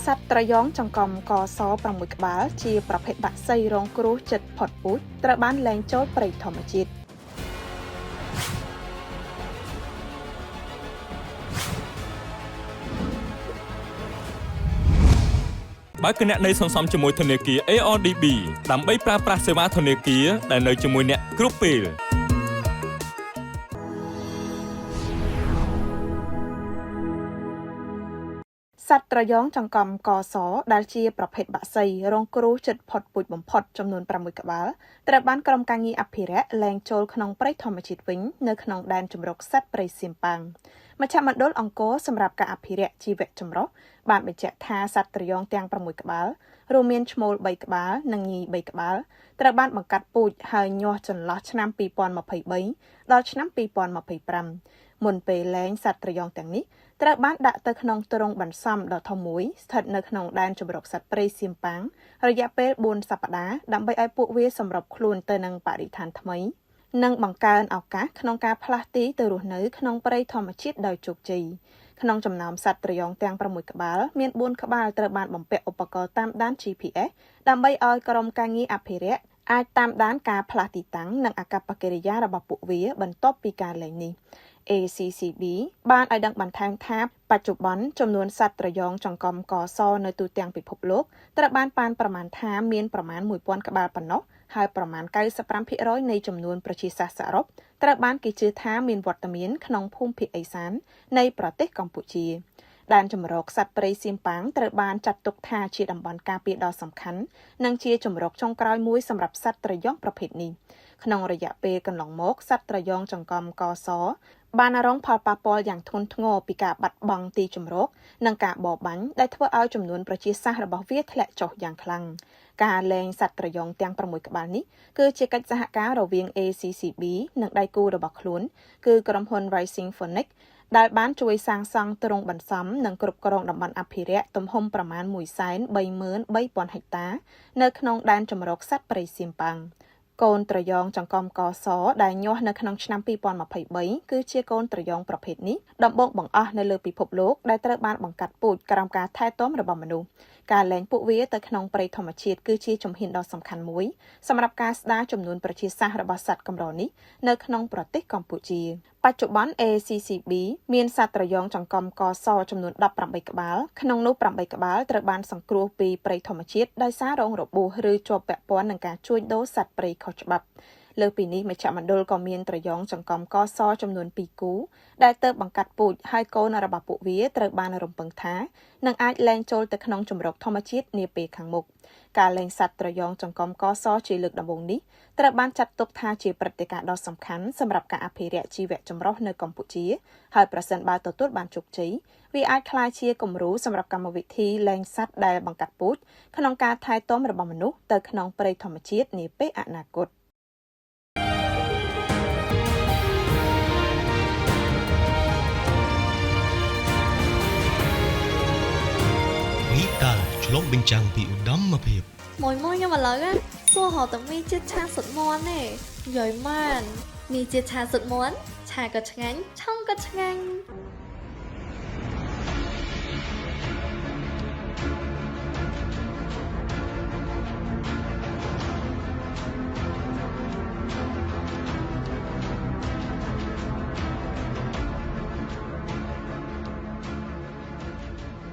សត្វត្រយងចង្កំកស6ក្បាលជាប្រភេទបក្សីរងគ្រោះចិត្តផុតពូជត្រូវបានលែងចូលព្រៃធម្មជាតិបើគណៈនៃសន្សំជាមួយធនាគារ ARDB ដើម្បីប្រើប្រាស់សេវាធនាគារដែលនៅជាមួយអ្នកគ្រប់ពេលសត្វត្រយងចង្កំកសដែលជាប្រភេទបក្សីរងគ្រោះចិត្តផុតពូជបំផុតចំនួន6ក្បាលត្រូវបានក្រុមការងារអភិរក្សលែងចូលក្នុងព្រៃធម្មជាតិវិញនៅក្នុងដែនជម្រកសត្វព្រៃសៀមប៉ាងមជ្ឈមណ្ឌលអង្គរសម្រាប់ការអភិរក្សជីវៈចម្រុះបានបញ្ជាក់ថាសត្វត្រយងទាំង6ក្បាលរួមមានឈ្មោល3ក្បាលនិងញី3ក្បាលត្រូវបានបង្កាត់ពូជហើយញាស់ចន្លោះឆ្នាំ2023ដល់ឆ្នាំ2025មុនពេលលែងសត្វត្រយងទាំងនេះត្រូវបានដាក់ទៅក្នុងទ្រុងបន្សំដ៏ធំមួយស្ថិតនៅក្នុងដែនជម្រកសត្វព្រៃសៀមប៉ាងរយៈពេល4សប្តាហ៍ដើម្បីឲ្យពួកវាសម្របខ្លួនទៅនឹងបរិស្ថានថ្មីនិងបង្កើនឱកាសក្នុងការផ្លាស់ទីទៅរស់នៅក្នុងព្រៃធម្មជាតិដោយជោគជ័យក្នុងចំណោមសត្វត្រយងទាំង6ក្បាលមាន4ក្បាលត្រូវបានបំពាក់ឧបករណ៍តាមដាន GPS ដើម្បីឲ្យក្រុមការងារអភិរក្សអាចតាមដានការផ្លាស់ទីតាំងនិងអាកប្បកិរិយារបស់ពួកវាបន្ទាប់ពីការលែងនេះACCB បានឲ្យដឹងបន្ថែមថាបច្ចុប្បន្នចំនួនសត្វត្រយងចង្កំកសនៅទូទាំងពិភពលោកត្រូវបានប៉ាន់ប្រមាណថាមានប្រមាណ 1000 ក្បាលប៉ុណ្ណោះហើយប្រមាណ 95% នៃចំនួនប្រជាសាស្ត្រសរុបត្រូវបានគេជឿថាមានវត្តមានក្នុងភូមិភាគឦសាននៃប្រទេសកម្ពុជាដែនជម្រកសត្វព្រៃសៀមប៉ាងត្រូវបានចាត់ទុកថាជាតំបន់ការពារដ៏សំខាន់និងជាជម្រកចុងក្រោយមួយសម្រាប់សត្វត្រយងប្រភេទនេះក្នុងរយៈពេលកន្លងមកសត្វត្រយងចង្កំកសបានរងផលប៉ះពាល់យ៉ាងធ្ងន់ធ្ងរពីការបាត់បង់ទីជម្រកនិងការបរបាញ់ដែលធ្វើឲ្យចំនួនប្រជាសាស្ត្ររបស់វាធ្លាក់ចុះយ៉ាងខ្លាំងការលែងសត្វត្រយងទាំង6ក្បាលនេះគឺជាកិច្ចសហការរវាង ACCB និងដៃគូរបស់ខ្លួនគឺក្រុមហ៊ុន Rising Phoenix ដែលបានជួយសាងសង់ទ្រុងបន្សំនិងគ្រប់គ្រងតំបន់អភិរក្សទំហំប្រមាណ 133,000 ហិកតានៅក្នុងដែនជម្រកសត្វព្រៃសៀមប៉ាងកូនត្រយងចង្កំកសដែលញាស់នៅក្នុងឆ្នាំ2023គឺជាកូនត្រយងប្រភេទនេះដំបូងបង្អស់នៅលើពិភពលោកដែលត្រូវបានបង្កាត់ពូជក្រោមការថែទាំរបស់មនុស្សការលែងពួកវាទៅក្នុងព្រៃធម្មជាតិគឺជាជំហានដ៏សំខាន់មួយសម្រាប់ការស្ដារចំនួនប្រជាសាស្ត្ររបស់សត្វកម្រនេះនៅក្នុងប្រទេសកម្ពុជាបច្ចុប្បន្ន ACCB មានសត្វត្រយងចង្កំកសចំនួន18ក្បាលក្នុងនោះ8ក្បាលត្រូវបានសង្គ្រោះពីព្រៃធម្មជាតិដោយសាររងរបួសឬជាប់ពាក់ព័ន្ធនឹងការជួញដូរសត្វព្រៃខុសច្បាប់លើពីនេះមជ្ឈមណ្ឌលក៏មានត្រយងចង្កំកសចំនួន2គូដែលទើបបង្កាត់ពូជហើយកូនរបស់ពួកវាត្រូវបានរំពឹងថានឹងអាចលែងចូលទៅក្នុងជម្រកធម្មជាតិនាពេលខាងមុខការលែងសត្វត្រយងចង្កំកសជាលើកដំបូងនេះត្រូវបានចាត់ទុកថាជាព្រឹត្តិការណ៍ដ៏សំខាន់សម្រាប់ការអភិរក្សជីវៈចម្រុះនៅកម្ពុជាហើយប្រសិនបើទទួលបានជោគជ័យវាអាចក្លាយជាគំរូសម្រាប់កម្មវិធីលែងសត្វដែលបង្កាត់ពូជក្នុងការថែទាំរបស់មនុស្សទៅក្នុងព្រៃធម្មជាតិនាពេលអនាគតការឆ្លងបញ្ចាំងពីឧត្តមភាពមួយខ្ញុំឥឡូវសួរហៅតែមីជាតិឆាសុតមន់ទេយាយម៉ានមីជាតិឆាសុតមន់ឆាក៏ឆ្ងាញ់ឆុងក៏ឆ្ងាញ់